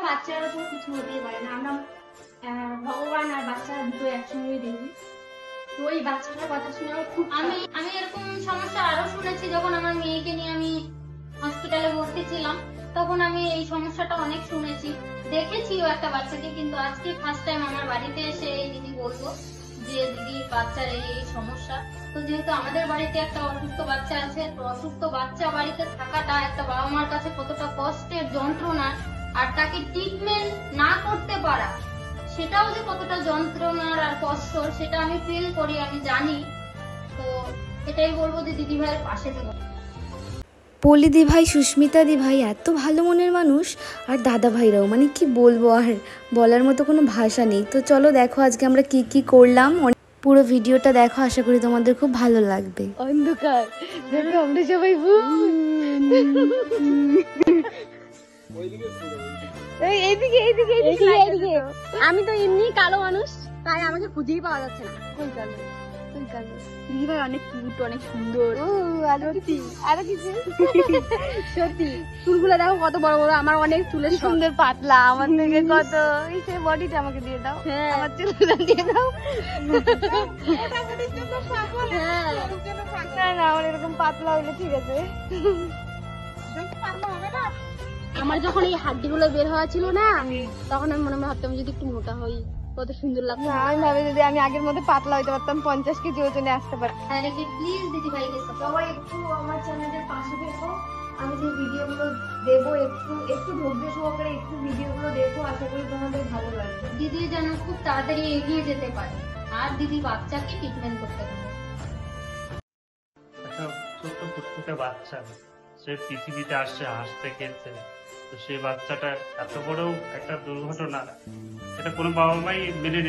বাচ্চারা তো কিছু হতেই পারে না, আমরা ভগবান আর বাচ্চা দুটো একসঙ্গে দেখি। তো ওই বাচ্চাটার কথা শুনে আমার খুব আমি এরকম সমস্যা আরো শুনেছি। যখন আমার মেয়েকে নিয়ে আমি হসপিটালে ভর্তি ছিলাম তখন আমি এই সমস্যাটা অনেক শুনেছি, দেখেছিও একটা বাচ্চাকে। কিন্তু আজকে ফার্স্ট টাইম আমার বাড়িতে এসে এই দিদি বলবো যে দিদি বাচ্চার এই এই সমস্যা। তো যেহেতু আমাদের বাড়িতে একটা অসুস্থ বাচ্চা আছে, তো অসুস্থ বাচ্চা বাড়িতে থাকাটা একটা বাবা মার কাছে কতটা কষ্টের, যন্ত্রণা, আর তাকে ট্রিটমেন্ট না করতে পারা সেটাও যে কতটা যন্ত্রণার আর কষ্ট সেটা আমি ফিল করি, আমি জানি। তো এটাই বলবো যে দিদি ভাইয়ের পাশে থেকো। পলি দি ভাই, সুস্মিতা দি ভাই এত ভালো মনের মানুষ, আর দাদা ভাইরাও, মানে কি বলবো, আর বলার মতো কোনো ভাষা নেই। তো চলো দেখো আজকে আমরা কি কি করলাম, পুরো ভিডিওটা দেখো, আশা করি তোমাদের খুব ভালো লাগবে। অন্ধকার দেখো আমরা সবাই এইদিকে এইদিকে এইদিকে। আমি তো এমনি কালো মানুষ, তাই আমাকে খুঁজেই পাওয়া যাচ্ছে না। কোন কালো? কোন কালো? দিদি ভাই অনেক কিউট, অনেক সুন্দর। আরো কিছু সত্যি চুলগুলো দেখো কত বড় বড়, আমার অনেক চুলের সুন্দর পাতলা, আমার থেকে কত। এই সে বডিটা আমাকে দিয়ে দাও, আমার চুলগুলো দিয়ে দাও। না না, আমার এরকম পাতলা হইলে ঠিক আছে। আমার যখন এই হাড্ডিগুলো বের হওয়া ছিল না, তখন আমি মনে ভাবতাম যদি একটু মোটা হই কত সুন্দর লাগতো। আমি ভাবি যদি আমি আগের মধ্যে পাতলা হইতে পারতাম, 50 কেজি ওজনে আসতে পারতাম। প্লিজ দিদি ভাইকে সবাই একটু আমার চ্যানেলের পাশে থেকো, আমি যে ভিডিওগুলো দেবো একটু একটু ধৈর্য সহকারে একটু ভিডিওগুলো দেখো, আশা করি তোমাদের ভালো লাগবে। দিদি যেন খুব তাড়াতাড়ি এগিয়ে যেতে পারে আর দিদি বাচ্চাকে ট্রিটমেন্ট করতে পারে। একটা ছোট্ট ফুটফুটে বাচ্চা, সে পৃথিবীতে আসছে হাসতে খেলছে, তো সেই বাচ্চাটা এত বড় একটা দুর্ঘটনা, এটা কোনো বাবা মাই মেনে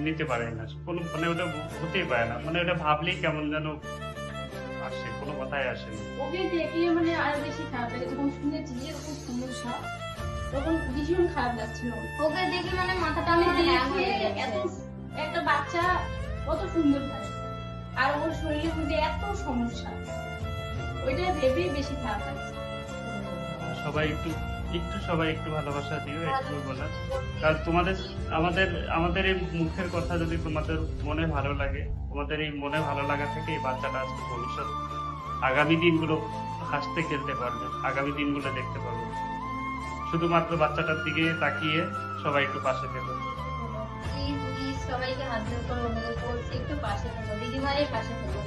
নিতে পারে না, কোনো মানে ওটা হতেই পারে না, মানে ওটা ভাবলেই কেমন যেন আসে, কোনো কথাই আসে না। ওকে দেখে মানে আরো বেশি খারাপ লাগে। যখন শুনেছি এরকম সমস্যা তখন ভীষণ খারাপ লাগছিল। ওকে দেখে মানে মাথাটা আমার হ্যাং হয়ে গেছে। এত একটা বাচ্চা কত সুন্দর থাকে, আর ওর শরীরের মধ্যে এত সমস্যা, ওইটা ভেবেই বেশি খারাপ লাগছে। সবাই একটু সবাই একটু ভালোবাসা দিও, একটু বলা, কারণ তোমাদের আমাদের এই মুখের কথা যদি তোমাদের মনে ভালো লাগে, তোমাদের এই মনে ভালো লাগা থেকে এই বাচ্চাটা আজকে ভবিষ্যৎ আগামী দিনগুলো হাসতে খেলতে পারবে, আগামী দিনগুলো দেখতে পারবে। শুধুমাত্র বাচ্চাটার দিকে তাকিয়ে সবাই একটু পাশে থেকো। প্লিজ সবাইকে হাত জোড় করে অনুরোধ করছি একটু পাশে থেকো, দিদি ভাইয়ের পাশে থেকো।